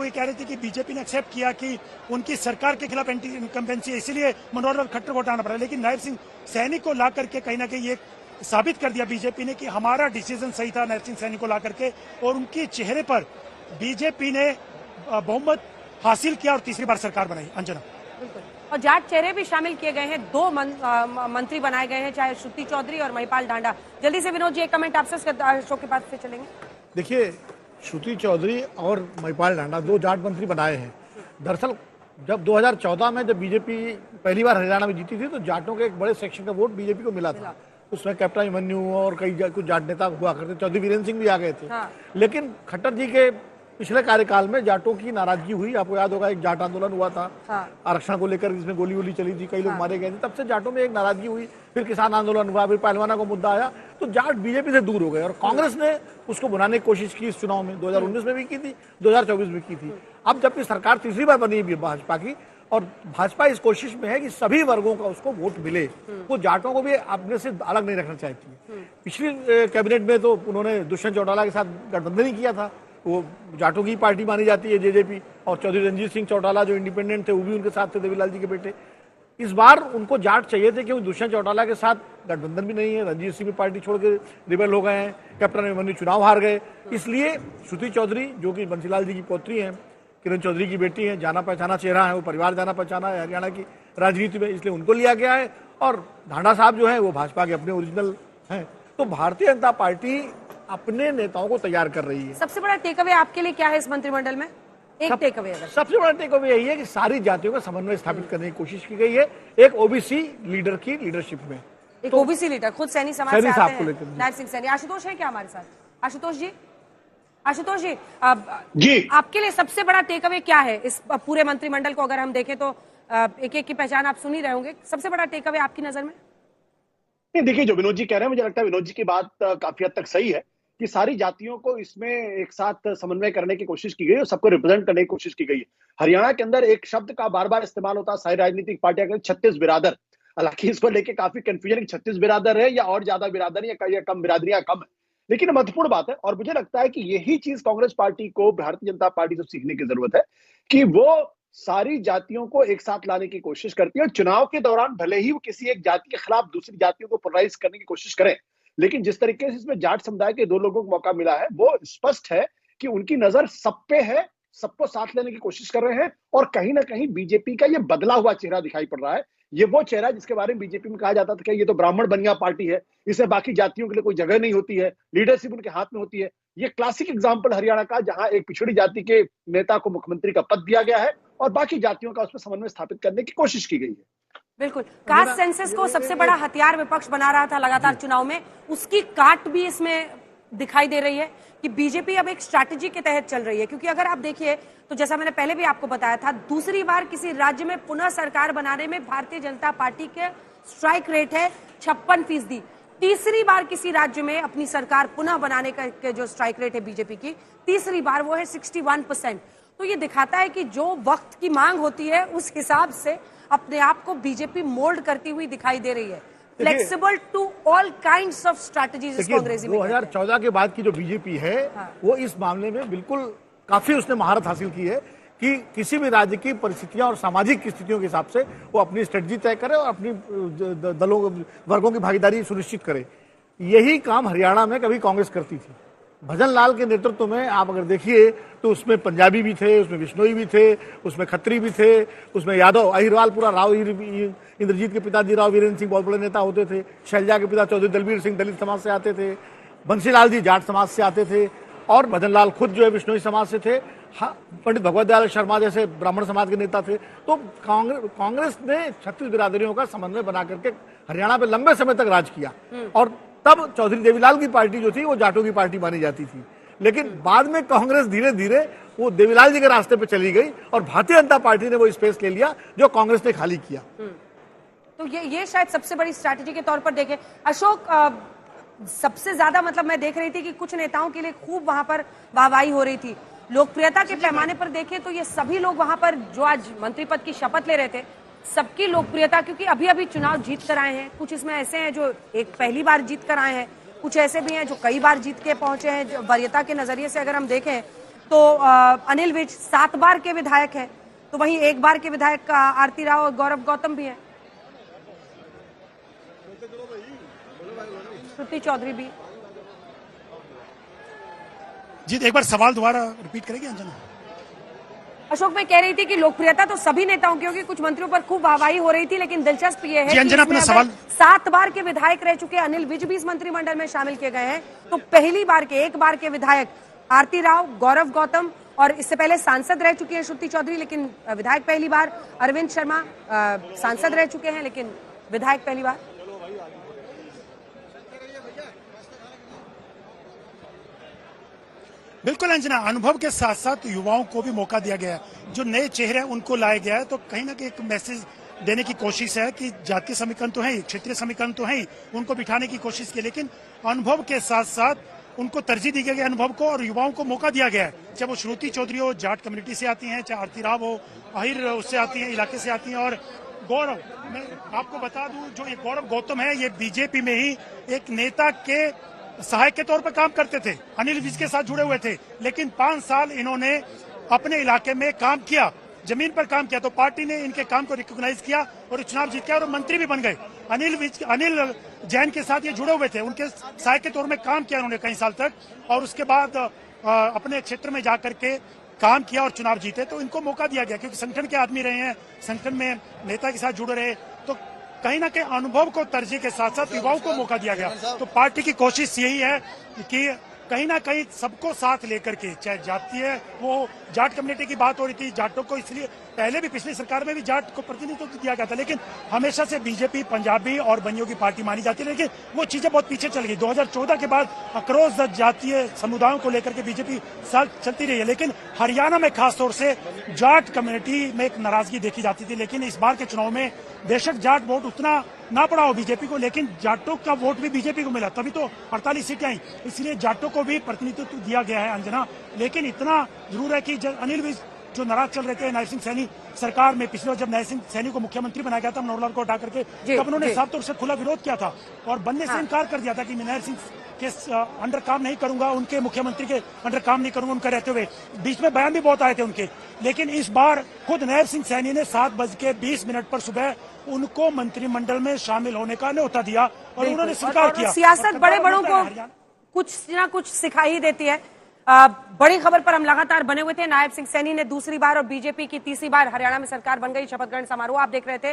ये कह रहे थे कि बीजेपी ने एक्सेप्ट किया कि उनकी सरकार के खिलाफ एंटी इनकम्बेंसी है, इसीलिए मनोहर लाल खट्टर को हटाना पड़ा। लेकिन नायब सिंह सैनी को ला करके कहीं ना कहीं ये साबित कर दिया बीजेपी ने कि हमारा डिसीजन सही था नायब सिंह सैनी को ला करके, और उनके चेहरे पर बीजेपी ने बहुमत हासिल किया और तीसरी बार सरकार बनाई। अंजना, और जाट चेहरे भी शामिल किए गए हैं, 2 मंत्री बनाए गए हैं, चाहे श्रुति चौधरी और महिपाल ढांडा। जल्दी से विनोद जी एक कमेंट आपसे, अशोक के पास से चलेंगे। देखिए, श्रुति चौधरी और महिपाल ढांडा 2 जाट मंत्री बनाए हैं। दरअसल जब 2014 में जब बीजेपी पहली बार हरियाणा में जीती थी तो जाटों के एक बड़े सेक्शन का वोट बीजेपी को मिला था। उसमें कैप्टन अभिमन्यु और कई कुछ जाट नेता हुआ करते, चौधरी वीरेंद्र सिंह भी आ गए थे। लेकिन खट्टर जी के पिछले कार्यकाल में जाटों की नाराजगी हुई। आपको याद होगा एक जाट आंदोलन हुआ था आरक्षण को लेकर, जिसमें गोली वोली चली थी, कई लोग मारे गए थे। तब से जाटों में एक नाराजगी हुई, फिर किसान आंदोलन हुआ, फिर पहलवाना का मुद्दा आया, तो जाट बीजेपी से दूर हो गए और कांग्रेस ने उसको बनाने की कोशिश की इस चुनाव में। 2019 में भी की थी, 2024 में की थी। अब जबकि सरकार तीसरी बार बनी है भाजपा की, और भाजपा इस कोशिश में है कि सभी वर्गों का उसको वोट मिले, वो जाटों को भी अपने से अलग नहीं रखना चाहती है। पिछली कैबिनेट में तो उन्होंने दुष्यंत चौटाला के साथ गठबंधन ही किया था, वो जाटों की पार्टी मानी जाती है जेजेपी, और चौधरी रंजीत सिंह चौटाला जो इंडिपेंडेंट थे वो भी उनके साथ थे, देवीलाल जी के बेटे। इस बार उनको जाट चाहिए थे क्योंकि दुष्यंत चौटाला के साथ गठबंधन भी नहीं है, रंजीत सिंह भी पार्टी छोड़ के रिबेल हो गए हैं, कैप्टन अभिमन्यु चुनाव हार गए। इसलिए श्रुति चौधरी जो कि बंसीलाल जी की पोत्री हैं, किरण चौधरी की बेटी है, जाना पहचाना चेहरा है, वो परिवार जाना पहचाना है हरियाणा की राजनीति में, इसलिए उनको लिया गया है। और ढांडा साहब जो है वो भाजपा के अपने ओरिजिनल हैं। तो भारतीय जनता पार्टी अपने नेताओं को तैयार कर रही है। सबसे बड़ा टेक अवे आपके लिए क्या है इस मंत्रिमंडल में? एक टेक अवे, सबसे बड़ा टेक अवे यही है कि सारी जातियों का समन्वय स्थापित करने की कोशिश की गई है एक ओबीसी लीडर की लीडरशिप में। एक ओबीसी लीडर खुद सैनी समाज से आते हैं, नायब सिंह सैनी। आशुतोष है क्या हमारे साथ? आशुतोष जी, आशुतोष जी, आपके लिए सबसे बड़ा टेक अवे क्या है इस पूरे मंत्रिमंडल को? अगर हम देखें तो एक एक की पहचान आप सुन ही रहे होंगे, सबसे बड़ा टेक अवे आपकी नजर में? देखिए, जो विनोद जी कह रहे हैं, मुझे लगता है विनोद जी की बात काफी हद तक सही है कि सारी जातियों को इसमें एक साथ समन्वय करने की कोशिश की गई और सबको रिप्रेजेंट करने की कोशिश की गई है। हरियाणा के अंदर एक शब्द का बार बार इस्तेमाल होता है सारी राजनीतिक पार्टियां के, 36 बिरादर। हालांकि इसको लेके काफी कंफ्यूजन कि 36 बिरादर है या और ज्यादा बिरादर या कम बिरादरियां कम है, लेकिन महत्वपूर्ण बात है। और मुझे लगता है कि यही चीज कांग्रेस पार्टी को भारतीय जनता पार्टी से सीखने की जरूरत है कि वो सारी जातियों को एक साथ लाने की कोशिश करती है। और चुनाव के दौरान भले ही वो किसी एक जाति के खिलाफ दूसरी जातियों को पोलराइज करने की कोशिश करें, लेकिन जिस तरीके से इसमें जाट समुदाय के 2 लोगों को मौका मिला है, वो स्पष्ट है कि उनकी नजर सब पे है, सबको साथ लेने की कोशिश कर रहे हैं। और कहीं ना कहीं बीजेपी का ये बदला हुआ चेहरा दिखाई पड़ रहा है। ये वो चेहरा जिसके बारे में बीजेपी में कहा जाता था कि ये तो ब्राह्मण बनिया पार्टी है, इसमें बाकी जातियों के लिए कोई जगह नहीं होती है, लीडरशिप उनके हाथ में होती है। ये क्लासिक एग्जाम्पल हरियाणा का, जहां एक पिछड़ी जाति के नेता को मुख्यमंत्री का पद दिया गया है और बाकी जातियों का उसमें समन्वय स्थापित करने की कोशिश की गई है। बिल्कुल, कास्ट सेंसस को सबसे बड़ा हथियार विपक्ष बना रहा था लगातार चुनाव में, उसकी काट भी इसमें दिखाई दे रही है कि बीजेपी अब एक स्ट्रैटेजी के तहत चल रही है। क्योंकि अगर आप देखिए तो जैसा मैंने पहले भी आपको बताया था, दूसरी बार किसी राज्य में पुनः सरकार बनाने में भारतीय जनता पार्टी के स्ट्राइक रेट है 56%। तीसरी बार किसी राज्य में अपनी सरकार पुनः बनाने का जो स्ट्राइक रेट है बीजेपी की, तीसरी बार वो है 61%। तो ये दिखाता है कि जो वक्त की मांग होती है उस हिसाब से अपने आप को बीजेपी मोल्ड करती हुई दिखाई दे रही है। Flexible to all kinds of strategies इसको अंग्रेजी में 2014 के बाद की जो बीजेपी है वो इस मामले में बिल्कुल काफी उसने महारत हासिल की है कि किसी भी राज्य की परिस्थितियां और सामाजिक स्थितियों के हिसाब से वो अपनी स्ट्रेटजी तय करे और अपनी दलों वर्गों की भागीदारी सुनिश्चित करे। यही काम हरियाणा में कभी कांग्रेस करती थी। भजन लाल के नेतृत्व में आप अगर देखिए तो उसमें पंजाबी भी थे, उसमें बिश्नोई भी थे, उसमें खत्री भी थे, उसमें यादव अहिरवाल पूरा राव, इंद्रजीत के पिताजी राव वीरेंद्र सिंह बहुत बड़े नेता होते थे, शैलजा के पिता चौधरी दलबीर सिंह दलित समाज से आते थे, बंसीलाल जी जाट समाज से आते थे, और भजन लाल खुद जो है बिश्नोई समाज से थे। पंडित भगवत दयाल शर्मा जैसे ब्राह्मण समाज के नेता थे। तो कांग्रेस ने 36 बिरादरियों का समन्वय बना करके हरियाणा पे लंबे समय तक राज किया। और तब चौधरी देवीलाल की पार्टी जो थी वो जाटों की पार्टी मानी जाती थी। लेकिन बाद में कांग्रेस धीरे धीरे वो देवीलाल जी के रास्ते पे चली गई और भारतीय जनता पार्टी ने वो स्पेस ले लिया जो कांग्रेस ने खाली किया। तो ये शायद सबसे बड़ी स्ट्रैटेजी के तौर पर देखें। अशोक, सबसे ज्यादा मतलब मैं देख रही थी कि कुछ नेताओं के लिए खूब वहां पर वाहवाही हो रही थी। लोकप्रियता के पैमाने पर देखें तो ये सभी लोग वहां पर जो आज मंत्री पद की शपथ ले रहे थे, सबकी लोकप्रियता, क्योंकि अभी अभी चुनाव जीत कर आए हैं, कुछ इसमें ऐसे हैं जो एक पहली बार जीत कर आए हैं, कुछ ऐसे भी हैं जो कई बार जीत के पहुंचे हैं। जो वरीयता के नजरिए से अगर हम देखें तो अनिल विज 7 बार के विधायक हैं, तो वहीं 1 बार के विधायक आरती राव और गौरव गौतम भी हैं, श्रुति चौधरी भी। जी एक बार सवाल दोबारा रिपीट करेंगे अंजना? अशोक, मैं कह रही थी कि लोकप्रियता तो सभी नेताओं की होगी, कुछ मंत्रियों पर खूब वाहवाही हो रही थी, लेकिन दिलचस्प ये है जी अंजना, अपना सवाल। 7 बार के विधायक रह चुके अनिल विज भी इस मंत्रिमंडल में शामिल किए गए हैं, तो पहली बार के 1 बार के विधायक आरती राव, गौरव गौतम और इससे पहले सांसद रह चुकी हैं श्रुति चौधरी, लेकिन विधायक पहली बार। अरविंद शर्मा सांसद रह चुके हैं लेकिन विधायक पहली बार। बिल्कुल अंजना, अनुभव के साथ साथ युवाओं को भी मौका दिया गया है, जो नए चेहरे हैं उनको लाया गया है, तो कहीं ना कहीं एक मैसेज देने की कोशिश है कि जातीय समीकरण तो है ही, क्षेत्रीय समीकरण तो है ही, उनको बिठाने की कोशिश की, लेकिन अनुभव के साथ साथ उनको तरजीह दी गई अनुभव को, और युवाओं को मौका दिया गया है। चाहे वो श्रुति चौधरी हो, जाट कम्युनिटी से आती हैं, चाहे आरती राव हो, अहिर उससे आती हैं, इलाके से आती हैं, और गौरव, मैं आपको बता दूं जो ये गौरव गौतम है, ये बीजेपी में ही एक नेता के सहायक के तौर पर काम करते थे, अनिल विज के साथ जुड़े हुए थे, लेकिन 5 साल इन्होंने अपने इलाके में काम किया, जमीन पर काम किया, तो पार्टी ने इनके काम को रिकॉग्नाइज किया और चुनाव जीत गया और मंत्री भी बन गए। अनिल जैन के साथ ये जुड़े हुए थे, उनके सहायक के तौर में काम किया उन्होंने कई साल तक, और उसके बाद अपने क्षेत्र में जाकर के काम किया और चुनाव जीते, तो इनको मौका दिया गया क्योंकि संगठन के आदमी रहे हैं, संगठन में नेता के साथ जुड़े रहे, तो कहीं ना कहीं अनुभव को तरजीह के साथ साथ युवाओं को मौका दिया गया। तो पार्टी की कोशिश यही है कि कहीं ना कहीं सबको साथ लेकर के, चाहे जातीय वो जाट कम्युनिटी की बात हो रही थी, जाटों को इसलिए पहले भी पिछली सरकार में भी जाट को प्रतिनिधित्व दिया गया था, लेकिन हमेशा से बीजेपी पंजाबी और बनियों की पार्टी मानी जाती है, लेकिन वो चीजें बहुत पीछे चल गई। 2014 के बाद अक्रॉस द जातीय समुदायों को लेकर के बीजेपी साल चलती रही है, लेकिन हरियाणा में खासतौर से जाट कम्युनिटी में एक नाराजगी देखी जाती थी, लेकिन इस बार के चुनाव में बेशक जाट वोट उतना ना पड़ा हो बीजेपी को, लेकिन जाटों का वोट भी बीजेपी को मिला, तभी तो 48 सीटें आई, इसलिए जाटों को भी प्रतिनिधित्व दिया गया है अंजना। लेकिन इतना जरूर है कि अनिल विज जो नाराज चल रहे थे नैब सिंह सैनी सरकार में, पिछले जब नैब सिंह सैनी को मुख्यमंत्री बनाया गया था मनोहर लाल को हटा करके, तब उन्होंने साफ तौर से खुला विरोध किया था और बनने से इनकार कर दिया था कि मैं नैब सिंह के अंडर काम नहीं करूंगा, उनके मुख्यमंत्री के अंडर काम नहीं करूंगा उनका रहते हुए। बीच में बयान भी बहुत आए थे उनके, लेकिन इस बार खुद नैब सिंह सैनी ने 7:20 पर सुबह उनको मंत्रिमंडल में शामिल होने का न्योता दिया और उन्होंने स्वीकार किया। सियासत बड़े बड़ों को कुछ ना कुछ सिखा ही देती है। बड़ी खबर पर हम लगातार बने हुए थे। नायब सिंह सैनी ने दूसरी बार और बीजेपी की तीसरी बार हरियाणा में सरकार बन गई, शपथ ग्रहण समारोह आप देख रहे थे।